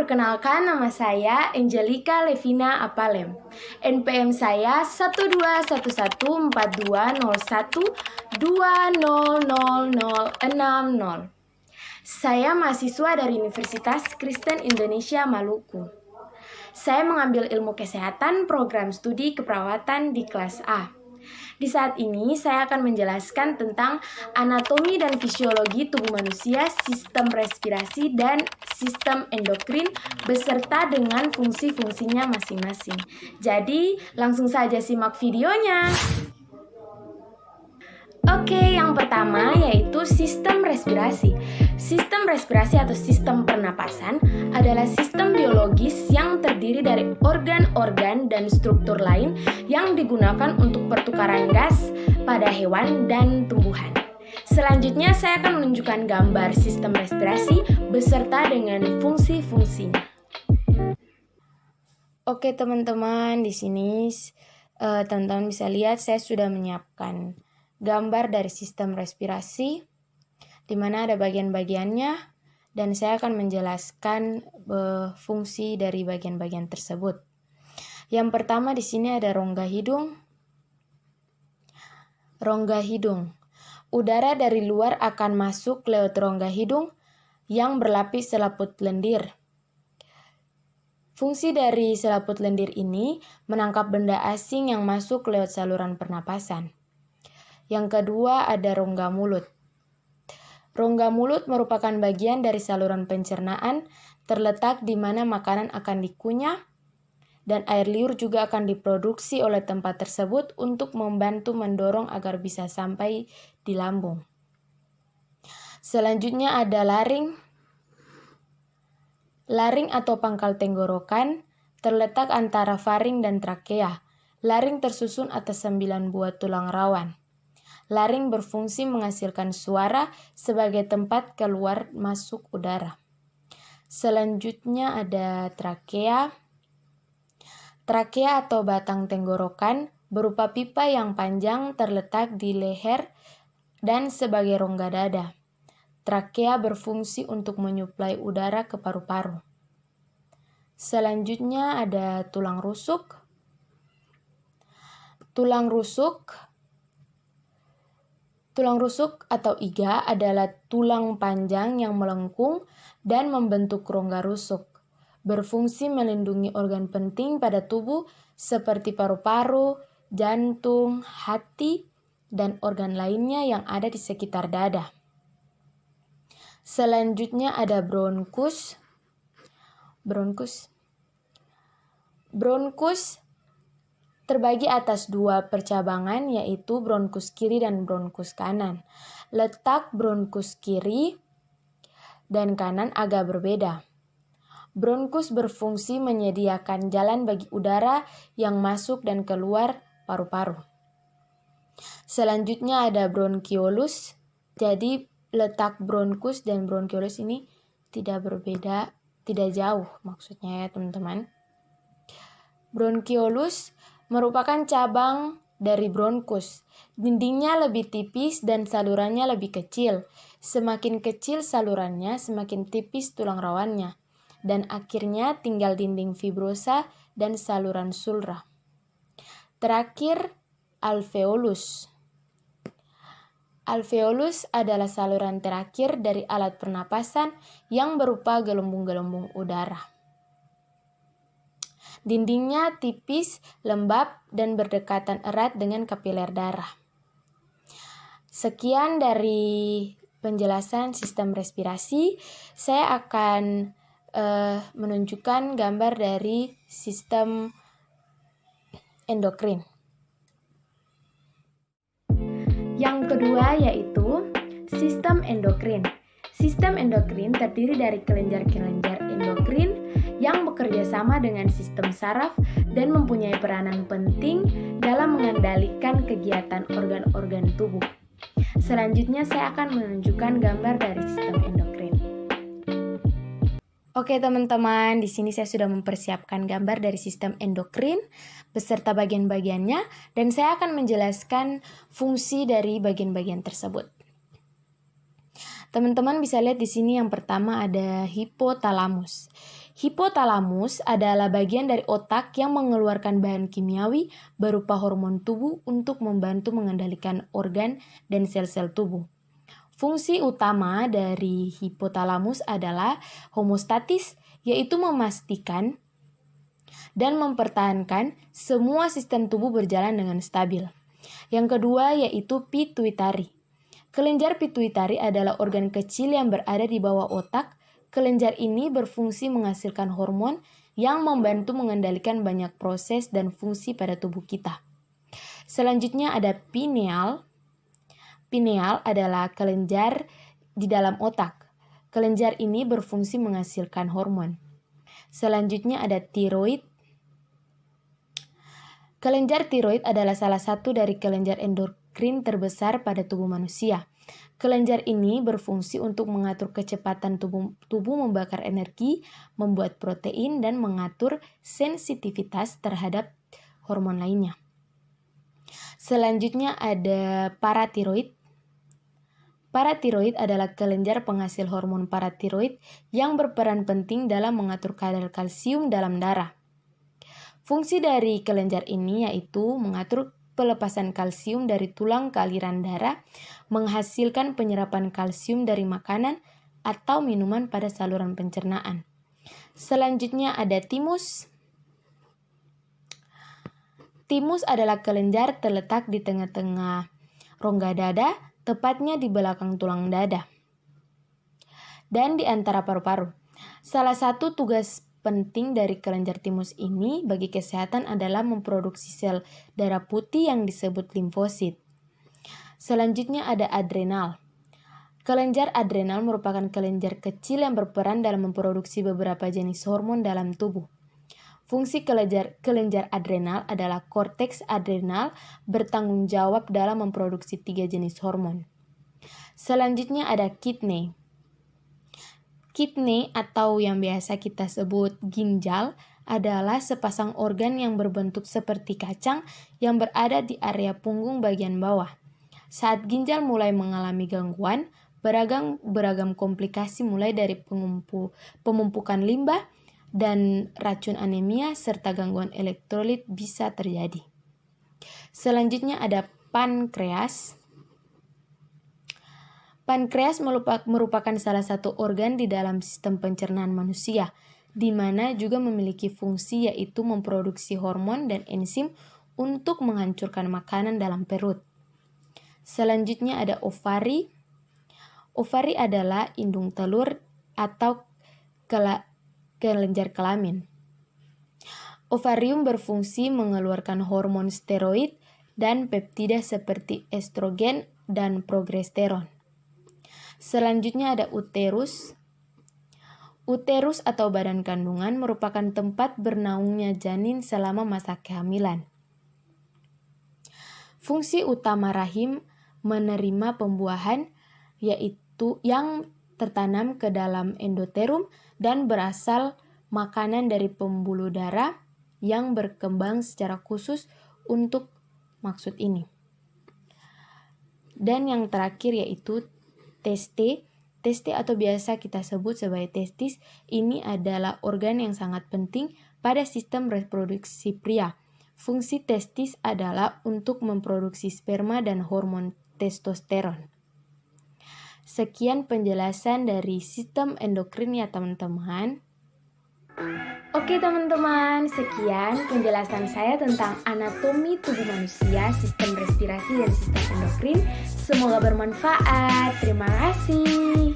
perkenalkan, nama saya Angelica Levina Apalem. NPM saya 1214201200060. Saya mahasiswa dari Universitas Kristen Indonesia Maluku. Saya mengambil ilmu kesehatan program studi keperawatan di kelas A. Di saat ini saya akan menjelaskan tentang anatomi dan fisiologi tubuh manusia, sistem respirasi, dan sistem endokrin beserta dengan fungsi-fungsinya masing-masing. Jadi, langsung saja simak videonya. Oke, yang pertama yaitu sistem respirasi. Sistem respirasi atau sistem pernapasan adalah sistem biologis yang terdiri dari organ-organ dan struktur lain yang digunakan untuk pertukaran gas pada hewan dan tumbuhan. Selanjutnya saya akan menunjukkan gambar sistem respirasi beserta dengan fungsi-fungsinya. Oke teman-teman, di sini teman-teman bisa lihat saya sudah menyiapkan gambar dari sistem respirasi, di mana ada bagian-bagiannya, dan saya akan menjelaskan fungsi dari bagian-bagian tersebut. Yang pertama di sini ada rongga hidung. Rongga hidung. Udara dari luar akan masuk lewat rongga hidung yang berlapis selaput lendir. Fungsi dari selaput lendir ini menangkap benda asing yang masuk lewat saluran pernapasan. Yang kedua ada rongga mulut. Rongga mulut merupakan bagian dari saluran pencernaan terletak di mana makanan akan dikunyah dan air liur juga akan diproduksi oleh tempat tersebut untuk membantu mendorong agar bisa sampai di lambung. Selanjutnya ada laring. Laring atau pangkal tenggorokan terletak antara faring dan trakea. Laring tersusun atas 9 buah tulang rawan. Laring berfungsi menghasilkan suara sebagai tempat keluar masuk udara. Selanjutnya ada trakea. Trakea atau batang tenggorokan berupa pipa yang panjang terletak di leher dan sebagai rongga dada. Trakea berfungsi untuk menyuplai udara ke paru-paru. Selanjutnya ada tulang rusuk. Tulang rusuk atau iga adalah tulang panjang yang melengkung dan membentuk rongga rusuk. Berfungsi melindungi organ penting pada tubuh seperti paru-paru, jantung, hati, dan organ lainnya yang ada di sekitar dada. Selanjutnya ada bronkus. Bronkus terbagi atas 2 percabangan, yaitu bronkus kiri dan bronkus kanan. Letak bronkus kiri dan kanan agak berbeda. Bronkus berfungsi menyediakan jalan bagi udara yang masuk dan keluar paru-paru. Selanjutnya ada bronkiolus. Jadi letak bronkus dan bronkiolus ini tidak berbeda, tidak jauh maksudnya ya teman-teman. Bronkiolus merupakan cabang dari bronkus. Dindingnya lebih tipis dan salurannya lebih kecil. Semakin kecil salurannya, semakin tipis tulang rawannya. Dan akhirnya tinggal dinding fibrosa dan saluran sulra. Terakhir, alveolus. Alveolus adalah saluran terakhir dari alat pernapasan yang berupa gelembung-gelembung udara. Dindingnya tipis, lembab, dan berdekatan erat dengan kapiler darah. Sekian dari penjelasan sistem respirasi. Saya akan menunjukkan gambar dari sistem endokrin. Yang kedua yaitu sistem endokrin. Sistem endokrin terdiri dari kelenjar-kelenjar endokrin yang bekerja sama dengan sistem saraf dan mempunyai peranan penting dalam mengendalikan kegiatan organ-organ tubuh. Selanjutnya saya akan menunjukkan gambar dari sistem endokrin. Oke teman-teman, di sini saya sudah mempersiapkan gambar dari sistem endokrin beserta bagian-bagiannya dan saya akan menjelaskan fungsi dari bagian-bagian tersebut. Teman-teman bisa lihat di sini yang pertama ada hipotalamus. Hipotalamus adalah bagian dari otak yang mengeluarkan bahan kimiawi berupa hormon tubuh untuk membantu mengendalikan organ dan sel-sel tubuh. Fungsi utama dari hipotalamus adalah homostatis, yaitu memastikan dan mempertahankan semua sistem tubuh berjalan dengan stabil. Yang kedua yaitu pituitari. Kelenjar pituitari adalah organ kecil yang berada di bawah otak. Kelenjar ini berfungsi menghasilkan hormon yang membantu mengendalikan banyak proses dan fungsi pada tubuh kita. Selanjutnya ada pineal. Pineal adalah kelenjar di dalam otak. Kelenjar ini berfungsi menghasilkan hormon. Selanjutnya ada tiroid. Kelenjar tiroid adalah salah satu dari kelenjar endokrin terbesar pada tubuh manusia. Kelenjar ini berfungsi untuk mengatur kecepatan tubuh membakar energi, membuat protein, dan mengatur sensitivitas terhadap hormon lainnya. Selanjutnya ada paratiroid. Paratiroid adalah kelenjar penghasil hormon paratiroid yang berperan penting dalam mengatur kadar kalsium dalam darah. Fungsi dari kelenjar ini yaitu mengatur pelepasan kalsium dari tulang ke aliran darah, menghasilkan penyerapan kalsium dari makanan atau minuman pada saluran pencernaan. Selanjutnya ada timus. Timus adalah kelenjar terletak di tengah-tengah rongga dada, tepatnya di belakang tulang dada dan di antara paru-paru. Salah satu tugas penting dari kelenjar timus ini bagi kesehatan adalah memproduksi sel darah putih yang disebut limfosit. Selanjutnya ada adrenal. Kelenjar adrenal merupakan kelenjar kecil yang berperan dalam memproduksi beberapa jenis hormon dalam tubuh. Fungsi kelenjar adrenal adalah korteks adrenal bertanggung jawab dalam memproduksi 3 jenis hormon. Selanjutnya ada kidney. Kidney atau yang biasa kita sebut ginjal adalah sepasang organ yang berbentuk seperti kacang yang berada di area punggung bagian bawah. Saat ginjal mulai mengalami gangguan, beragam komplikasi mulai dari pemumpukan limbah dan racun anemia serta gangguan elektrolit bisa terjadi. Selanjutnya ada pankreas. Pankreas merupakan salah satu organ di dalam sistem pencernaan manusia, di mana juga memiliki fungsi yaitu memproduksi hormon dan enzim untuk menghancurkan makanan dalam perut. Selanjutnya ada ovari. Ovari adalah indung telur atau kelenjar kelamin. Ovarium berfungsi mengeluarkan hormon steroid dan peptida seperti estrogen dan progesteron. Selanjutnya ada uterus. Uterus atau badan kandungan merupakan tempat bernaungnya janin selama masa kehamilan. Fungsi utama rahim menerima pembuahan yaitu yang tertanam ke dalam endoterium dan berasal makanan dari pembuluh darah yang berkembang secara khusus untuk maksud ini. Dan yang terakhir yaitu teste. Teste atau biasa kita sebut sebagai testis, ini adalah organ yang sangat penting pada sistem reproduksi pria. Fungsi testis adalah untuk memproduksi sperma dan hormon testosteron. Sekian penjelasan dari sistem endokrin ya teman-teman. Oke teman-teman, sekian penjelasan saya tentang anatomi tubuh manusia, sistem respirasi dan sistem endokrin. Semoga bermanfaat. Terima kasih.